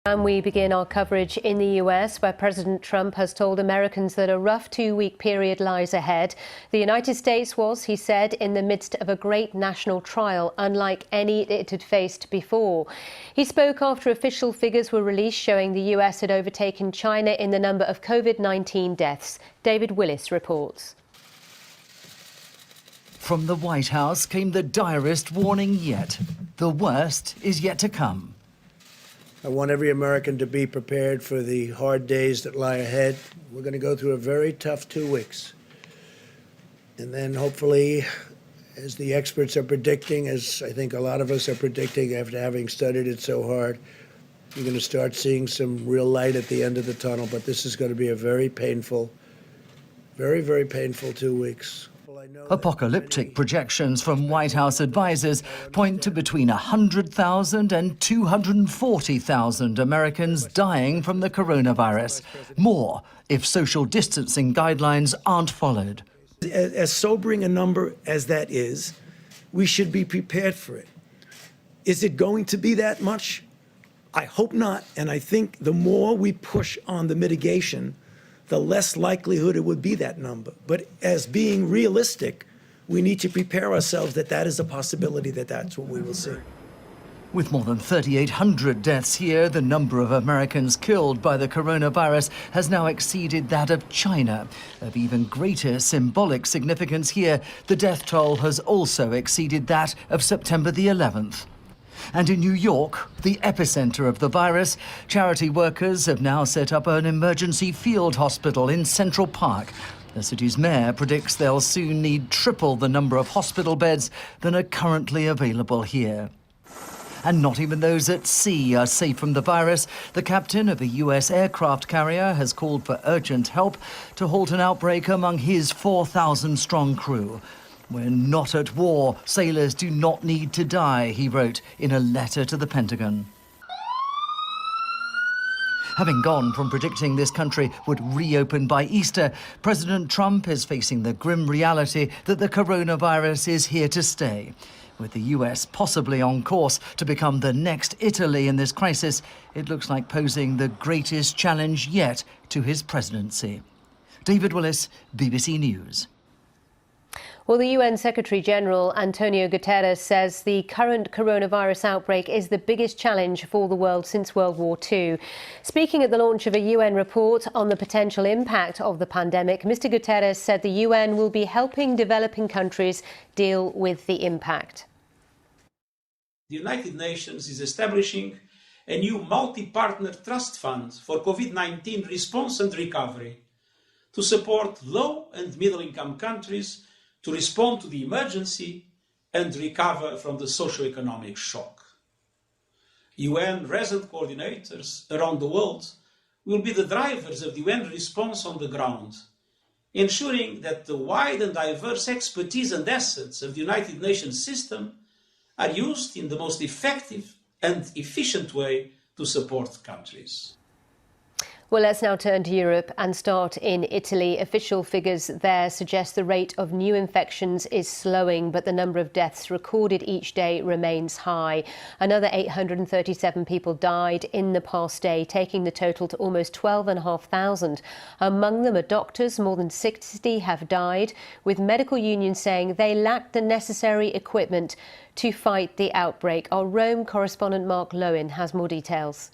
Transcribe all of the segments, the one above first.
And we begin our coverage in the US, where President Trump has told Americans that a rough two-week period lies ahead. The United States was, he said, in the midst of a great national trial, unlike any it had faced before. He spoke after official figures were released showing the US had overtaken China in the number of COVID-19 deaths. David Willis reports. From the White House came the direst warning yet. The worst is yet to come. I want every American to be prepared for the hard days that lie ahead. We're going to go through a very tough 2 weeks. And then hopefully, as the experts are predicting, as I think a lot of us are predicting after having studied it so hard, you're going to start seeing some real light at the end of the tunnel. But this is going to be a very painful, very, very painful 2 weeks. Apocalyptic projections from White House advisers point to between 100,000 and 240,000 Americans dying from the coronavirus. More if social distancing guidelines aren't followed. As sobering a number as that is, we should be prepared for it. Is it going to be that much? I hope not. And I think the more we push on the mitigation, the less likelihood it would be that number. But as being realistic, we need to prepare ourselves that that is a possibility, that that's what we will see. With more than 3,800 deaths here, the number of Americans killed by the coronavirus has now exceeded that of China. Of even greater symbolic significance here, the death toll has also exceeded that of September the 11th. And in New York, the epicenter of the virus, charity workers have now set up an emergency field hospital in Central Park. The city's mayor predicts they'll soon need triple the number of hospital beds than are currently available here. And not even those at sea are safe from the virus. The captain of a US aircraft carrier has called for urgent help to halt an outbreak among his 4,000-strong crew. "We're not at war. Sailors do not need to die," he wrote in a letter to the Pentagon. Having gone from predicting this country would reopen by Easter, President Trump is facing the grim reality that the coronavirus is here to stay. With the US possibly on course to become the next Italy in this crisis, it looks like posing the greatest challenge yet to his presidency. David Willis, BBC News. Well, the UN Secretary-General Antonio Guterres says the current coronavirus outbreak is the biggest challenge for the world since World War II. Speaking at the launch of a UN report on the potential impact of the pandemic, Mr. Guterres said the UN will be helping developing countries deal with the impact. The United Nations is establishing a new multi-partner trust fund for COVID-19 response and recovery to support low and middle-income countries to respond to the emergency and recover from the socio-economic shock. UN resident coordinators around the world will be the drivers of the UN response on the ground, ensuring that the wide and diverse expertise and assets of the United Nations system are used in the most effective and efficient way to support countries. Well, let's now turn to Europe and start in Italy. Official figures there suggest the rate of new infections is slowing, but the number of deaths recorded each day remains high. Another 837 people died in the past day, taking the total to almost 12,500. Among them are doctors. More than 60 have died, with medical unions saying they lacked the necessary equipment to fight the outbreak. Our Rome correspondent Mark Lowen has more details.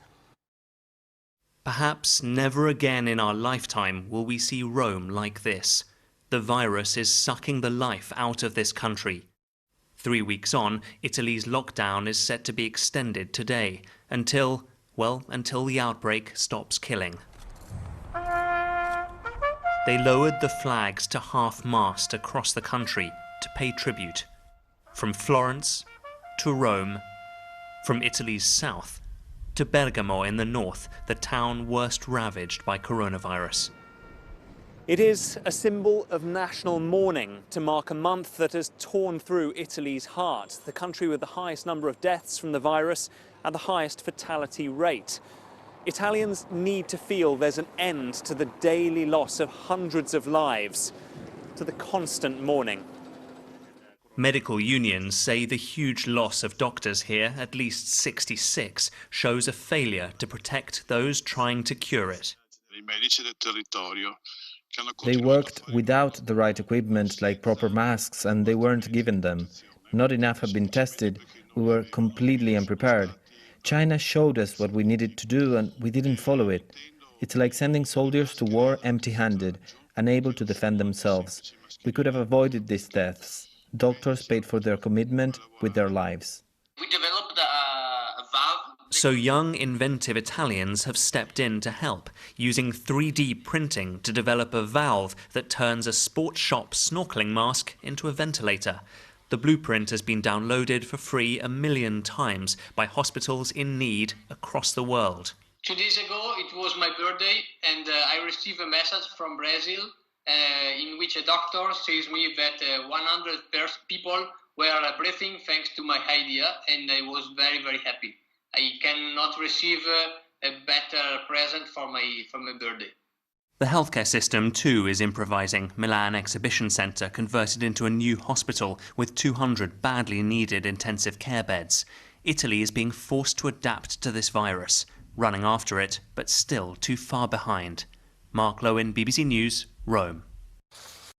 Perhaps never again in our lifetime will we see Rome like this. The virus is sucking the life out of this country. 3 weeks on, Italy's lockdown is set to be extended today until the outbreak stops killing. They lowered the flags to half-mast across the country to pay tribute. From Florence to Rome, from Italy's south to Bergamo in the north, the town worst ravaged by coronavirus. It is a symbol of national mourning to mark a month that has torn through Italy's heart, the country with the highest number of deaths from the virus and the highest fatality rate. Italians need to feel there's an end to the daily loss of hundreds of lives, to the constant mourning. Medical unions say the huge loss of doctors here, at least 66, shows a failure to protect those trying to cure it. They worked without the right equipment like proper masks, and they weren't given them. Not enough had been tested. We were completely unprepared. China showed us what we needed to do and we didn't follow it. It's like sending soldiers to war empty-handed, unable to defend themselves. We could have avoided these deaths. Doctors paid for their commitment with their lives. We developed a valve. So young, inventive Italians have stepped in to help, using 3D printing to develop a valve that turns a sports shop snorkeling mask into a ventilator. The blueprint has been downloaded for free 1 million times by hospitals in need across the world. 2 days ago, it was my birthday, and I received a message from Brazil in which a doctor says me that 100 people were breathing thanks to my idea, and I was very, very happy. I cannot receive a better present for my birthday. The healthcare system too is improvising. Milan Exhibition Centre converted into a new hospital with 200 badly needed intensive care beds. Italy is being forced to adapt to this virus, running after it, but still too far behind. Mark Lowen, BBC News, Rome.